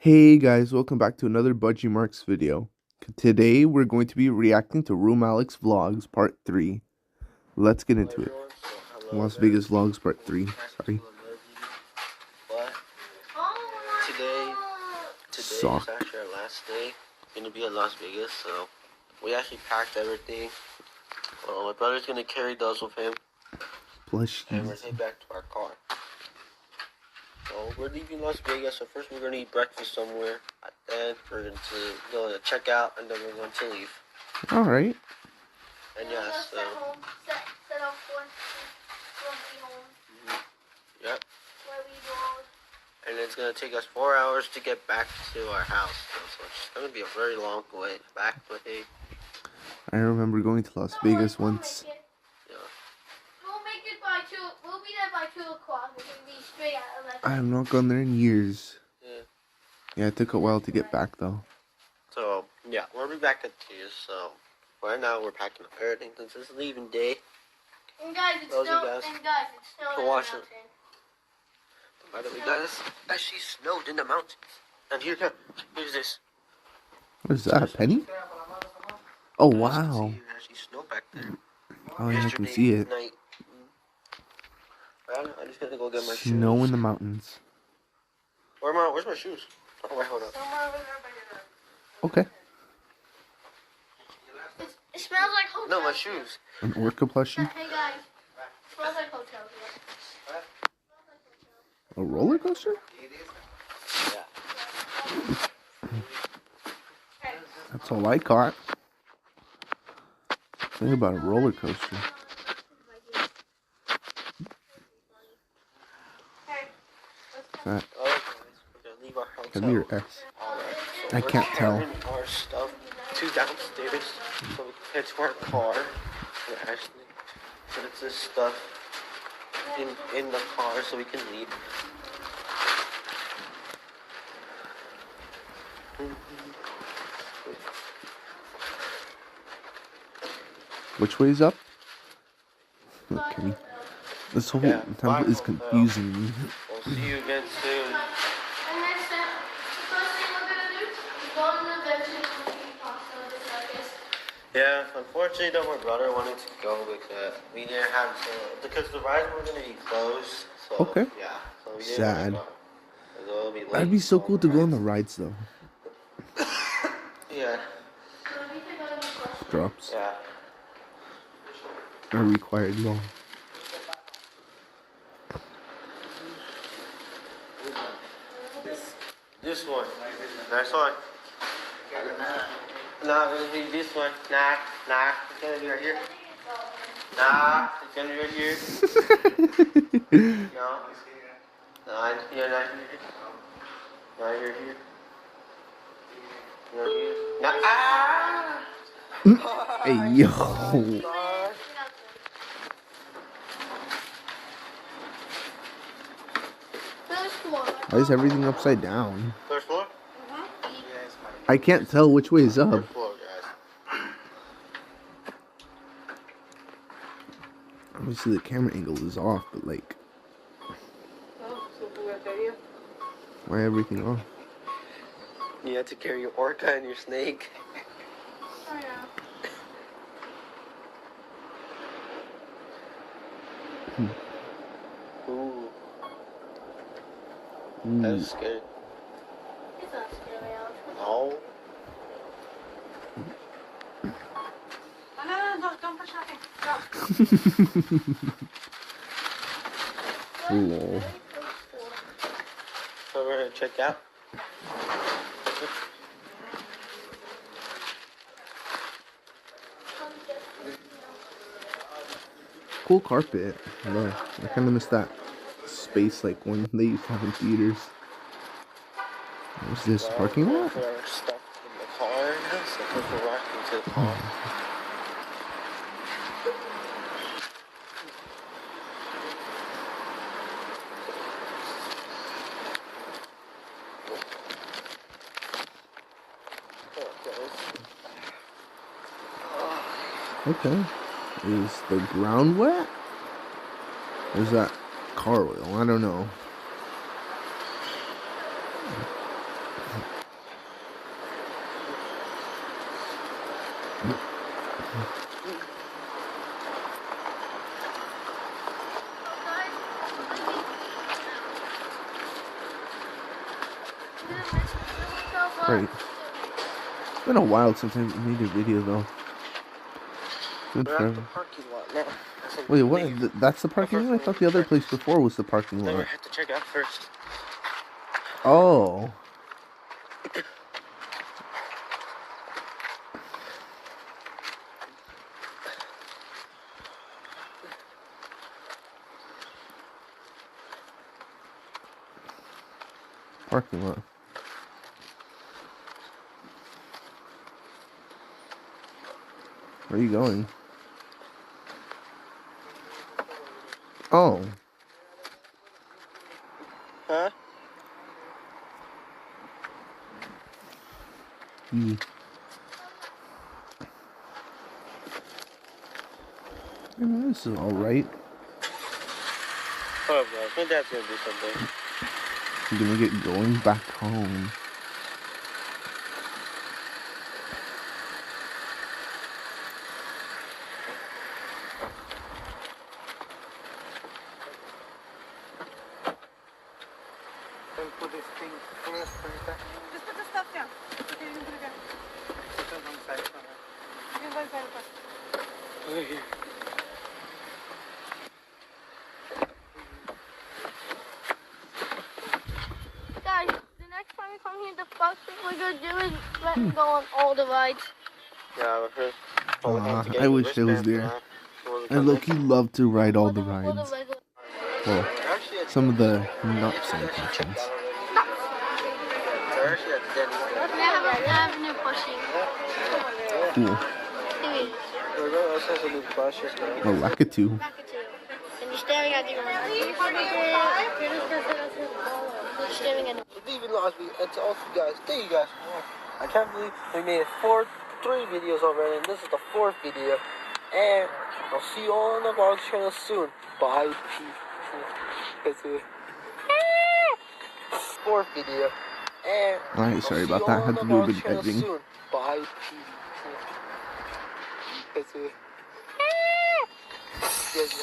Hey guys, welcome back to another Budgie Marx video. Today we're going to be reacting to Room Alex Vlogs Part 3. Let's get into it. Las Vegas Vlogs Part 3. Sorry. But today is actually our last day. Gonna be in Las Vegas, so we actually packed everything. My brother's gonna carry those with him. Plushies. And we're heading back to our car. So we're leaving Las Vegas, so first we're going to eat breakfast somewhere. Then we're going to go to check out, and then we're going to leave. Alright. And yeah, so... Set off one home. Yep. Where we go. And it's going to take us 4 hours to get back to our house. So it's going to be a very long way back, but hey. I remember going to Las Vegas once. We'll be there by 2 o'clock. We can be straight at 11. I have not gone there in years. Yeah. Yeah, it took a while to get back though. So, yeah, we'll be back at 2. So, right now we're packing up everything since it's leaving day. And guys, it's still in the mountain. By the way, guys, actually snowed in the mountains. And here's this. What is that, a penny? Oh, wow. There's actually snow back there. Oh, yeah, I can see it. Night. I'm just gonna go get my shoes. Snow in the mountains. Where's my shoes? Oh, wait, hold up. Okay. It smells like hotel. No, my shoes. An orca plushie? Hey guys, it smells like hotel here. A roller coaster? Yeah. That's all I caught. Think about a roller coaster. That could be your S. I can't tell. Our stuff to downstairs so we can head to our car and actually put this stuff in the car so we can leave. Which way is up? Okay. This whole temple is confusing me. We'll see you again soon. And next step, the first thing we're gonna do is go on the adventure to eat pasta at the circus. Yeah, unfortunately, though, my brother wanted to go we didn't have because the rides were gonna be closed. So, Okay. Yeah. So we didn't Sad. go. So it'll be late. That'd be so cool to go on the rides though. Yeah. Drops Yeah. are required law. This one. Next one. Nah, it'll be this one. Nah. It's gonna be right here. Nah, it's gonna be right here. No. Nah, you're not here. Nah, you're here. You're here. Nah, ah! Hey yo. Why is everything upside down? First floor? I can't tell which way is up. First floor, guys. Obviously the camera angle is off, but like, why everything off? You had to carry your orca and your snake. Oh yeah. Ooh, Mm. that's scary. It's not scary out. No. No, don't push nothing. No. Lol. So we're gonna check out. Cool carpet. Yeah, I kind of miss that space like when they used to have in theaters. What's this, parking lot? Put our stuff in the car, so we're walking to the car. Okay. Is the ground wet? Or is that car oil? I don't know. Right. It's been a while since I made a video though. Good We're at the forever. parking lot now. Wait, what? That's the parking lot? I thought the other place before was the parking Then we lot. have to check out first. Oh. Parking lot. Where are you going? Oh. Huh? Yeah, this is alright. Hold up, guys. My dad's gonna do something. I'm gonna get going back home. Put this thing first, just put the stuff down. Okay, you can put it down. Put it on the side. You can go inside first. Over here. Guys, the next time we come here, the first thing we're gonna do is let him go on all the rides. Yeah, we're here. I wish I was there. I low-key love to ride all the All the rides. regular. Well, some of the not so attractions. They're actually at Denny's. I have a new plushie. Cool. Here he is. There also has a new plush just now. Oh, Lakitu. Back at you. And you're staring at the You're staring at the Leave it lost me. And to all of you guys, thank you guys for watching. I can't believe we made three videos already, and this is the fourth video. And I'll see you all on the vlog channel soon. Bye. Peace. Fourth video. And Alright, sorry about that. I had to do a bit of editing. Bye. Peace. Yes,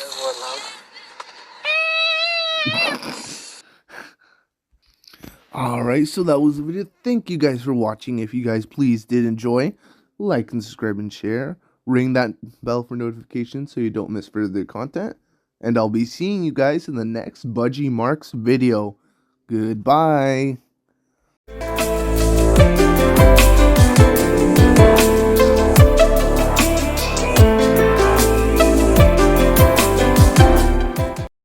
Alright, so that was the video. Thank you guys for watching. If you guys please did enjoy, like and subscribe and share. Ring that bell for notifications so you don't miss further content. And I'll be seeing you guys in the next Budgie Marx video. Goodbye.